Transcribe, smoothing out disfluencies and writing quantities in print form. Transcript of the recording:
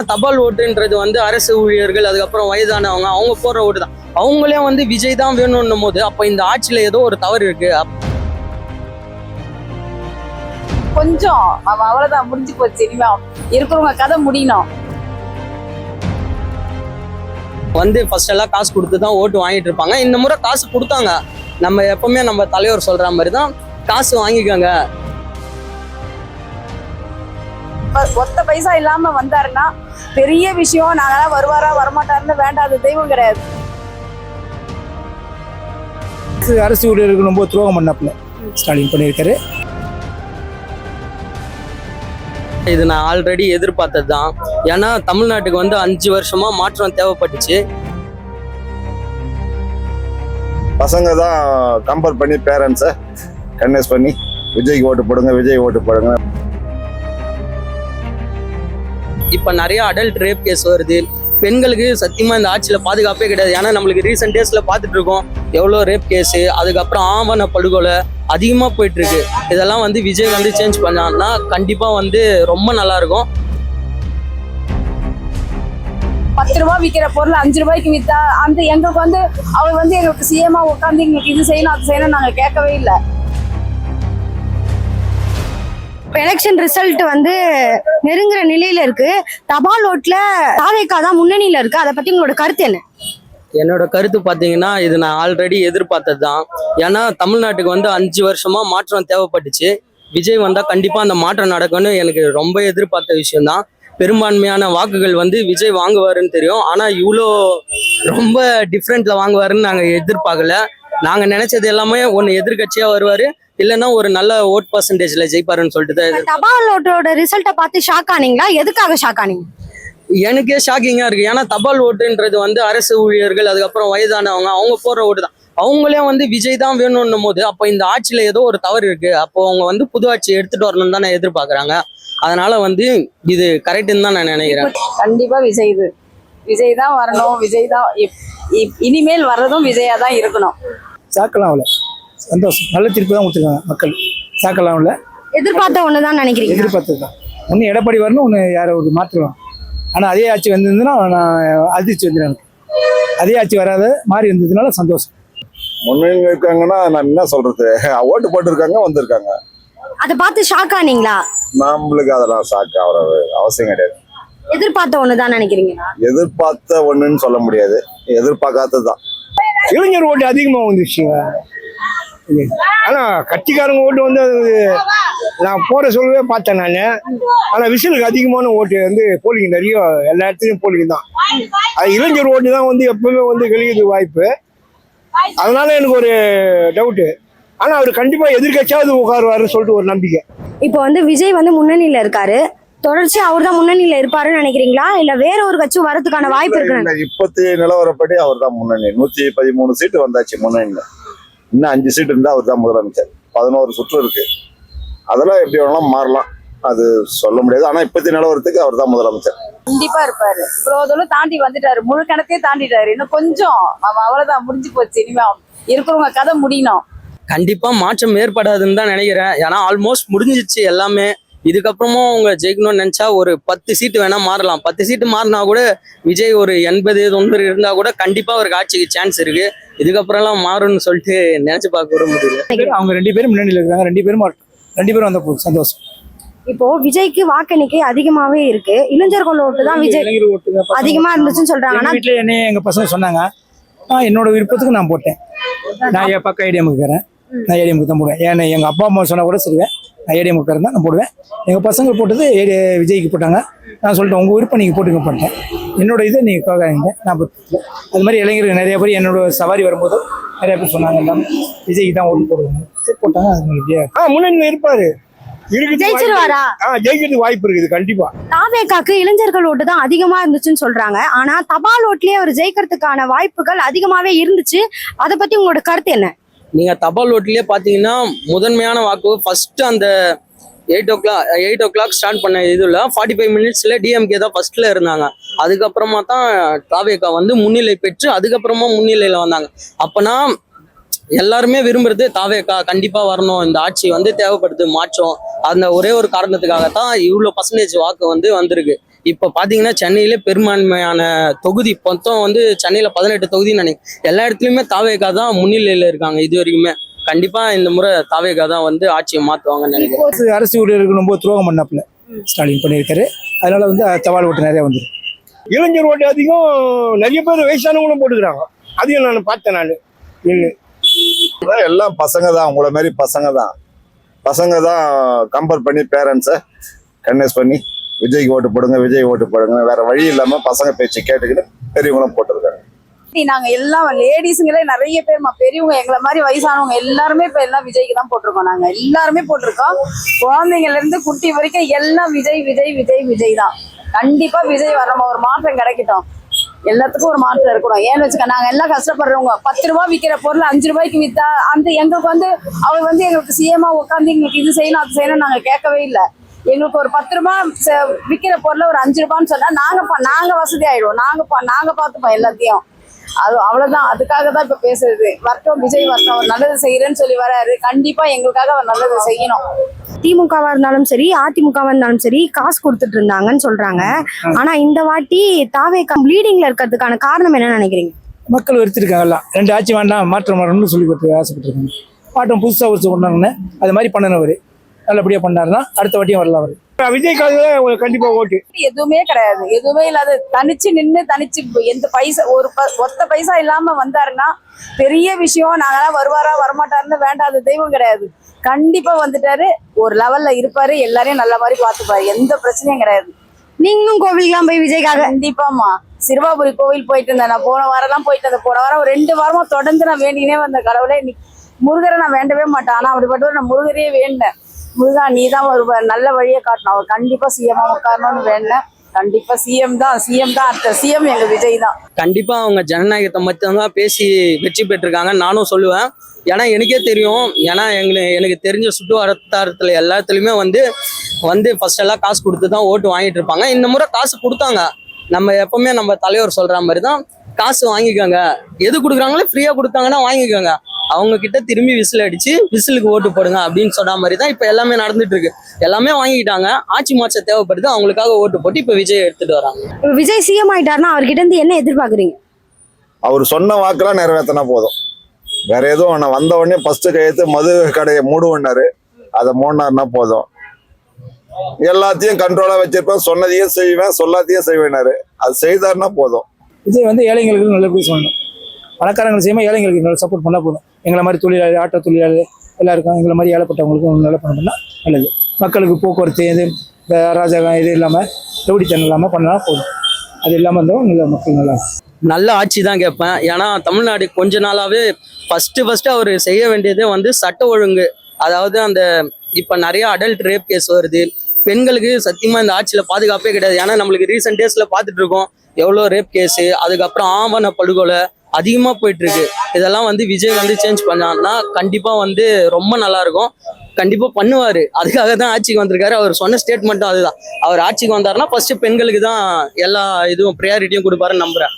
தபால் ஓட்டுன்றது வந்து அரசு ஊழியர்கள், அதுக்கப்புறம் வயதானவங்க, அவங்க போடுற ஓட்டு தான். அவங்களே வந்து விஜய் தான் வேணும்னும் போது அப்ப இந்த ஆட்சியில ஏதோ ஒரு தவறு இருக்கு. கொஞ்சம் அவ்வளவுதான், முடிஞ்சு போச்சு. இனிமே இருக்கிறவங்க கதை முடியணும். வந்து ஃபர்ஸ்ட் எல்லாம் காசு கொடுத்து தான் ஓட்டு வாங்கிட்டு இருப்பாங்க. இந்த முறை காசு கொடுத்தாங்க. நம்ம எப்பவுமே நம்ம தலைவர் சொல்ற மாதிரி தான், காசு வாங்கிக்கோங்க. ஒத்த பைசா இல்லாம வந்தாருன்னா பெரிய விஷயம். நாங்களாம் வருவாரா வரமாட்டாருன்னு வேண்டாத தெய்வம் கிடையாது. அரசு ஊழியருக்கு ரொம்ப துரோகம் பண்ணாப்புல ஸ்டாலின் பண்ணியிருக்காரு. இது நான் ஆல்ரெடி எதிர்பார்த்தது தான். ஏன்னா தமிழ்நாட்டுக்கு வந்து 5 வருஷமா மாற்றம் தேவைப்பட்டுச்சு. பசங்க தான் கம்பேர் பண்ணி பேரண்ட்ஸை கன்வின்ஸ் பண்ணி விஜய்க்கு ஓட்டு போடுங்க, விஜய் ஓட்டு போடுங்க. இப்ப நிறைய அடல்ட் ரேப் கேஸ் வருது. பெண்களுக்கு சத்தியமா இந்த ஆட்சியில பாதுகாப்பே கிடையாது. ஏன்னா நம்மளுக்கு ரீசெண்ட் டேஸ்ல பார்த்துட்டு இருக்கோம் எவ்வளோ ரேப் கேஸு, அதுக்கப்புறம் ஆவண படுகொலை அதிகமா போயிட்டு இருக்கு. இதெல்லாம் வந்து விஜய் வந்து சேஞ்ச் பண்ணான்னா கண்டிப்பா வந்து ரொம்ப நல்லா இருக்கும். 10 ரூபாய் விற்கிற பொருள் 5 ரூபாய்க்கு வித்தா அந்த எங்களுக்கு வந்து அவர் வந்து எங்களுக்கு சிஎம்மா உட்காந்து எங்களுக்கு இது செய்யணும் அது செய்யணும் நாங்க கேட்கவே இல்லை. எலெக்ஷன் ரிசல்ட் வந்து நெருங்குற நிலையில இருக்கு. தபால் ஓட்டுல தாவேகா தான் முன்னணியில இருக்கு. அதை பத்தி உங்களோட கருத்து என்ன? என்னோட கருத்து பார்த்தீங்கன்னா, இது நான் ஆல்ரெடி எதிர்பார்த்தது தான். ஏன்னா தமிழ்நாட்டுக்கு வந்து 5 வருஷமா மாற்றம் தேவைப்பட்டுச்சு. விஜய் வந்தா கண்டிப்பா அந்த மாற்றம் நடக்கும்னு எனக்கு ரொம்ப எதிர்பார்த்த விஷயம்தான். பெரும்பான்மையான வாக்குகள் வந்து விஜய் வாங்குவாருன்னு தெரியும். ஆனா இவ்வளோ ரொம்ப டிஃப்ரெண்ட்ல வாங்குவாருன்னு நாங்க எதிர்பார்க்கல. நாங்க நினைச்சது எல்லாமே ஒன்னு எதிர்கட்சியா வருவாரு, இல்லைன்னா ஒரு நல்ல ஓட் பர்சன்டேஜ்ல ஜெயிப்பாருன்னு சொல்லிட்டு தான். தபால் ஓட்டோட ரிசல்ட்டை பார்த்து ஷாக் ஆனீங்களா? எதுக்காக ஷாக் ஆனீங்க? எனக்கே ஷாக்கிங்கா இருக்கு. ஏன்னா தபால் ஓட்டுன்றது வந்து அரசு ஊழியர்கள், அதுக்கப்புறம் வயதானவங்க, அவங்க போடுற ஓட்டு தான். அவங்களே வந்து விஜய் தான் வேணும்னும் போது அப்போ இந்த ஆட்சியில ஏதோ ஒரு தவறு இருக்கு. அப்போ அவங்க வந்து புது ஆட்சி எடுத்துட்டு வரணும்னு தான் எதிர்பார்க்கறாங்க. அதனால வந்து இது கரெக்டுன்னு தான் நான் நினைக்கிறேன். கண்டிப்பா விஜய் தான் வரணும். விஜய் தான் இனிமேல் வர்றதும் விஜயா தான் இருக்கணும். சாக்கலாம் அவளை சந்தோஷம், நல்ல தீர்ப்பு தான் கொடுத்துருக்காங்க மக்கள். சாக்கலாம் அவளை எதிர்பார்த்த ஒண்ணுதான் நினைக்கிறீங்க? எதிர்பார்த்தது தான். ஒன்று எடப்பாடி வரணும், ஒன்று யாரை ஒரு மாற்றுவான். ஆனால் அதே ஆட்சி வந்திருந்ததுன்னா நான் அதிர்ச்சி வந்துடுறேன். அதே ஆட்சி வராத மாறி வந்ததுனால சந்தோஷம். முன்னணி இருக்காங்கன்னா நான் என்ன சொல்றது, ஓட்டு போட்டுருக்காங்க, வந்திருக்காங்க. அதை பார்த்து ஷாக் ஆனீங்களா? நம்மளுக்கு அதெல்லாம் ஷாக் ஆகிற அவசியம் கிடையாது. எதிர்பார்த்த ஒண்ணுதான் நினைக்கிறீங்க? எதிர்பார்த்த ஒண்ணுன்னு சொல்ல முடியாது, எதிர்பார்க்காதது தான். இளைஞர் ஓட்டு அதிகமாக வந்துச்சுங்க. ஆனால் கட்சிக்காரங்க ஓட்டு வந்து நான் போற சொல்லவே பார்த்தேன் நான். ஆனால் விசிலுக்கு அதிகமான ஓட்டு வந்து போலிங் நிறைய, எல்லா இடத்துலையும் போலிங் தான். அது இளைஞர் ஓட்டு தான் வந்து எப்பவுமே வந்து கழிக்கிறதுக்கு வாய்ப்பு. அதனால எனக்கு ஒரு டவுட்டு. ஆனால் அவர் கண்டிப்பாக எதிர்கட்சியாவது உட்காருவாருன்னு சொல்லிட்டு ஒரு நம்பிக்கை. இப்போ வந்து விஜய் வந்து முன்னணியில இருக்காரு, தொடர்ச்சி அவர் தான் முன்னணியில இருப்பாருன்னு நினைக்கிறீங்களா? இல்ல வேற ஒரு கட்சி வரதுக்கான வாய்ப்பு இருக்கு? இப்போதைய நிலவரப்படி அவர் தான் முன்னணி. 113 சீட்டு வந்தாச்சு முன்னணியில். இன்னும் 5 சீட்டு இருந்தா அவர் தான் முதலமைச்சர். 11 சுற்று இருக்கு. அதெல்லாம் எப்படி வேணாலும் மாறலாம், அது சொல்ல முடியாது. ஆனா இப்போதைய நிலவரத்துக்கு அவர் தான் முதலமைச்சர். கண்டிப்பா இருப்பாரு. இவ்வளவு தூரம் தாண்டி வந்துட்டாரு, முழு கணக்கையே தாண்டிட்டாரு. இன்னும் கொஞ்சம் அவ்வளவுதான், முடிஞ்சு போச்சு. இனிமே இருக்கிறவங்க கதை முடியணும். கண்டிப்பா மாற்றம் ஏற்படாதுன்னு தான் நினைக்கிறேன். ஏன்னா ஆல்மோஸ்ட் முடிஞ்சிச்சு எல்லாமே. இதுக்கப்புறமும் அவங்க ஜெயிக்கணும்னு நினைச்சா ஒரு 10 சீட்டு வேணா மாறலாம். 10 சீட்டு மாறினா கூட விஜய் ஒரு 80-90 இருந்தா கூட கண்டிப்பா அவருக்கு ஆட்சிக்கு சான்ஸ் இருக்கு. இதுக்கப்புறம்லாம் மாறும்னு சொல்லிட்டு நினைச்சு பார்க்க கூட முடியல. அவங்க 2 பேரும் முன்னணியில் இருக்காங்க. 2 பேரும் வந்த போது சந்தோஷம். இப்போ விஜய்க்கு வாக்கெண்ணிக்கை அதிகமாவே இருக்கு. இளைஞர்கள் ஓட்டு தான் விஜய் அதிகமா இருந்துச்சுன்னு சொல்றாங்க. வீட்டுல என்ன எங்க பசங்க சொன்னாங்க, நான் என்னோட விருப்பத்துக்கு நான் போட்டேன். நான் என் பக்கம் ஏடிஎம்க்கு இருக்கிறேன், நான் ஏடிஎம்க்கு தான் போடுவேன். ஏன்னா எங்க அப்பா அம்மா சொன்னா கூட சரிவேன், நான் ஏடிஎம்க்கு தான் நான் போடுவேன். எங்க பசங்க போட்டது விஜய்க்கு போட்டாங்க. நான் சொல்லிட்டேன், உங்க விருப்பம் நீங்க போட்டுக்க போட்டேன், என்னோட இதை நீங்க கேட்காதீங்க, நான் போட்டு. அது மாதிரி இளைஞர்கள் நிறைய பேர் என்னோட சவாரி வரும்போது நிறைய பேர் சொன்னாங்க, எல்லாமே விஜய்க்கு தான் ஓட்டு போடுவாங்க. சரி போட்டாங்க. அது முன்னணி இருப்பாரு, ஜெயிச்சிருவாரா? ஜெயிக்கிறதுக்கு வாய்ப்பு இருக்குது கண்டிப்பா. தாவேகாக்கு இளைஞர்கள் ஓட்டு தான் அதிகமா இருந்துச்சுன்னு சொல்றாங்க. ஆனா தபால் ஓட்டுலயே அவர் ஜெயிக்கிறதுக்கான வாய்ப்புகள் அதிகமாவே இருந்துச்சு. அதை பத்தி உங்களோட கருத்து என்ன? நீங்க தபால் ஓட்டுலயே பாத்தீங்கன்னா முதன்மையான வாக்கு ஃபர்ஸ்ட் அந்த 8 o'clock ஸ்டார்ட் பண்ண இதுல 45 மினிட்ஸ்ல டிஎம்கே தான் ஃபர்ஸ்ட்ல இருந்தாங்க. அதுக்கப்புறமா தான் தாவேகா வந்து முன்னிலை பெற்று அதுக்கப்புறமா முன்னிலையில வந்தாங்க. அப்பனா எல்லாருமே விரும்புறது தாவேகா கண்டிப்பா வரணும், இந்த ஆட்சி வந்து தேவைப்படுது மாற்றம். அந்த ஒரே ஒரு காரணத்துக்காகத்தான் இவ்வளவு % வாக்கு வந்து வந்திருக்கு. இப்போ பார்த்தீங்கன்னா சென்னையிலே பெரும்பான்மையான தொகுதி மொத்தம் வந்து சென்னையில் 18 தொகுதின்னு நினைக்கிறேன். எல்லா இடத்துலையுமே தாவேகா தான் முன்னிலையில் இருக்காங்க இது வரைக்குமே. கண்டிப்பாக இந்த முறை தாவேகா தான் வந்து ஆட்சியை மாற்றுவாங்கன்னு நினைக்கிறேன். அரசு ஊழியருக்கு ரொம்ப துரோகம் பண்ணாப்புல ஸ்டாலின் பண்ணியிருக்காரு. அதனால வந்து தபால் ஓட்டு நிறைய வந்துடும். இளைஞர் ஓட்டு அதிகம், நிறைய பேர் வயசானவங்களும் போட்டுக்கிறாங்க. அதையும் நான் பார்த்தேன். நான் நின்று எல்லாம் பசங்க தான், உங்களை மாதிரி பசங்க தான் கம்பேர் பண்ணி பேரண்ட்ஸை கன்வின்ஸ் பண்ணி விஜய்க்கு ஓட்டு போடுங்க, விஜய் ஓட்டு போடுங்க, வேற வழி இல்லாம பசங்க பேச்சு கேட்டுக்கிட்டு பெரியவங்களும் போட்டிருக்காங்க. நாங்க எல்லாம் லேடிஸுங்களே நிறைய பேர் பெரியவங்க எங்களை மாதிரி வயசானவங்க எல்லாருமே இப்ப எல்லாம் விஜய்க்கு தான் போட்டிருக்கோம். நாங்க எல்லாருமே போட்டிருக்கோம். குழந்தைங்கள்ல இருந்து குட்டி வரைக்கும் எல்லாம் விஜய் விஜய் விஜய் விஜய் தான். கண்டிப்பா விஜய் வர ஒரு மாற்றம் கிடைக்கட்டும். எல்லாத்துக்கும் ஒரு மாற்றம் இருக்கணும். ஏன்னு வச்சுக்க, நாங்க எல்லாம் கஷ்டப்படுறவங்க. 10 ரூபாய் விற்கிற பொருள் 5 ரூபாய்க்கு வித்தா அந்த எங்களுக்கு வந்து அவர் வந்து எங்களுக்கு சிஎம்மா உட்காந்து எங்களுக்கு இது செய்யணும் அது செய்யணும் நாங்க கேட்கவே இல்லை. எங்களுக்கு ஒரு 10 ரூபாய் விற்கிற பொருளை ஒரு 5 ரூபான்னு சொன்னா நாங்க வசதி ஆயிடுவோம். நாங்க பார்த்துப்போம் எல்லாத்தையும். அது அவ்வளவுதான். அதுக்காக தான் இப்ப பேசுறது. வரட்டும், விஜய் வரட்டும், அவர் நல்லது செய்யறேன்னு சொல்லி வராரு. கண்டிப்பா எங்களுக்காக அவர் நல்லது செய்யணும். திமுகவா இருந்தாலும் சரி, அதிமுகவா இருந்தாலும் சரி, காசு கொடுத்துட்டு இருந்தாங்கன்னு சொல்றாங்க. ஆனா இந்த வாட்டி தாவேகா லீடிங்ல இருக்கிறதுக்கான காரணம் என்ன நினைக்கிறீங்க? மக்கள் வெறுத்திருக்காங்கல்ல, 2 ஆட்சி வேண்டாம் மாற்றம் வரணும்னு சொல்லி கொடுத்து ஆசைப்பட்டிருக்காங்க. மாற்றம் புதுசாக ஒரு கொண்டாங்கன்னு அது மாதிரி பண்ணனவர் நல்லபடியாக பண்ணாருன்னா அடுத்த வாட்டியும் வரலாம். அவர் விஜய்க்காக கண்டிப்பா ஓட்டு. எதுவுமே கிடையாது, எதுவுமே இல்லாத தனிச்சு எந்த பைசா ஒத்த பைசா இல்லாம வந்தாருன்னா பெரிய விஷயம். நாங்களாம் வருவாரா வரமாட்டாருன்னு வேண்டாத தெய்வம் கிடையாது. கண்டிப்பா வந்துட்டாரு, ஒரு லெவல்ல இருப்பாரு, எல்லாரையும் நல்ல மாதிரி பாத்துப்பாரு, எந்த பிரச்சனையும் கிடையாது. நீங்களும் கோவிலுக்குலாம் போய் விஜய்க்காக? கண்டிப்பாமா. சிறுவாபுரி கோவில் போயிட்டு இருந்தேன். நான் போன வாரம் போயிட்டு இருந்தேன். போன வாரம் ஒரு 2 வாரமா தொடர்ந்து நான் வேண்டினே வந்த கடவுளே. முருகரை நான் வேண்டவே மாட்டேன். ஆனா அப்படிப்பட்ட நான் முருகரையே வேண்டேன். முருகா நீ தான் ஒரு நல்ல வழியை காட்டணும். அவர் கண்டிப்பா சிஎம்மா உட்காரணும்னு வேண்டேன். கண்டிப்பா சிஎம் தான் அடுத்த சிஎம் எங்க விஜய் தான். கண்டிப்பா அவங்க ஜனநாயகத்தை மட்டும்தான் பேசி வெற்றி பெற்றிருக்காங்க நானும் சொல்லுவேன். ஏன்னா எனக்கே தெரியும். ஏன்னா எனக்கு தெரிஞ்ச சுற்று வட்டாரத்துல எல்லாத்துலயுமே வந்து ஃபர்ஸ்ட் எல்லாம் காசு கொடுத்து தான் ஓட்டு வாங்கிட்டு இருப்பாங்க. இந்த முறை காசு கொடுத்தாங்க. நம்ம எப்பவுமே நம்ம தலைவர் சொல்ற மாதிரி தான், காசு வாங்கிக்கோங்க, எது கொடுக்குறாங்களோ ஃப்ரீயா கொடுத்தாங்கன்னா வாங்கிக்கோங்க, அவங்க கிட்ட திரும்பி விசில் அடிச்சு விசிலுக்கு ஓட்டு போடுங்க அப்படின்னு சொன்ன மாதிரி தான் இப்ப எல்லாமே நடந்துட்டு இருக்கு. எல்லாமே வாங்கிக்கிட்டாங்க. ஆட்சி மாற்றம் தேவைப்படுது, அவங்களுக்காக ஓட்டு போட்டு இப்ப விஜய் எடுத்துட்டு வராங்க. விஜய் சிஎம் ஆயிட்டாருன்னா அவர்கிட்ட இருந்து என்ன எதிர்பார்க்குறீங்க? அவர் சொன்ன வாக்கெல்லாம் நிறைவேற்றினா போதும். வேற எதுவும் நான் வந்த உடனே ஃபர்ஸ்ட் கையெழுத்து மது கடையை மூடுவனாரு, அதை மூடினாருன்னா போதும். எல்லாத்தையும் கண்ட்ரோலா வச்சிருப்பேன், சொன்னதையும் செய்வேன், சொல்லாத்தையும் செய்வேனாரு, அது செய்தாருன்னா போதும். விஜய் வந்து ஏழைங்களுக்கு நல்லபடி சொல்லணும். பணக்காரங்களை செய்யாமல் ஏழைங்களுக்கு நல்லா சப்போர்ட் பண்ணால் போதும். எங்களை மாதிரி தொழிலாளி, ஆட்டோ தொழிலாளி எல்லாருக்கும் எங்களை மாதிரி ஏழைப்பட்டவங்களுக்கும் நல்லா பண்ணா நல்லது. மக்களுக்கு போக்குவரத்து இது இந்த அராஜகம் இது இல்லாமல் ரவுடித்தனம் இல்லாமல் பண்ணால் போதும். அது இல்லாமல் இருந்தாலும் நல்ல மக்கள் நல்லா நல்ல ஆட்சி தான் கேட்பேன். ஏன்னா தமிழ்நாடு கொஞ்ச நாளாவே ஃபர்ஸ்ட் அவர் செய்ய வேண்டியதே வந்து சட்ட ஒழுங்கு. அதாவது அந்த இப்போ நிறைய அடல்ட் ரேப் கேஸ் வருது. பெண்களுக்கு சத்தியமா இந்த ஆட்சியில பாதுகாப்பே கிடையாது. ஏன்னா நம்மளுக்கு ரீசெண்ட் டேஸ்ல பார்த்துட்டு இருக்கோம் எவ்வளோ ரேப் கேஸு, அதுக்கப்புறம் ஆவண படுகொலை அதிகமாக போயிட்டு இருக்கு. இதெல்லாம் வந்து விஜய் வந்து சேஞ்ச் பண்ணான்னா கண்டிப்பா வந்து ரொம்ப நல்லா இருக்கும். கண்டிப்பா பண்ணுவாரு. அதுக்காக தான் ஆட்சிக்கு வந்திருக்காரு. அவர் சொன்ன ஸ்டேட்மெண்ட்டும் அதுதான். அவர் ஆட்சிக்கு வந்தாருன்னா ஃபர்ஸ்ட் பெண்களுக்கு தான் எல்லா இதுவும் ப்ரையாரிட்டியும் கொடுப்பாருன்னு நம்புறேன்.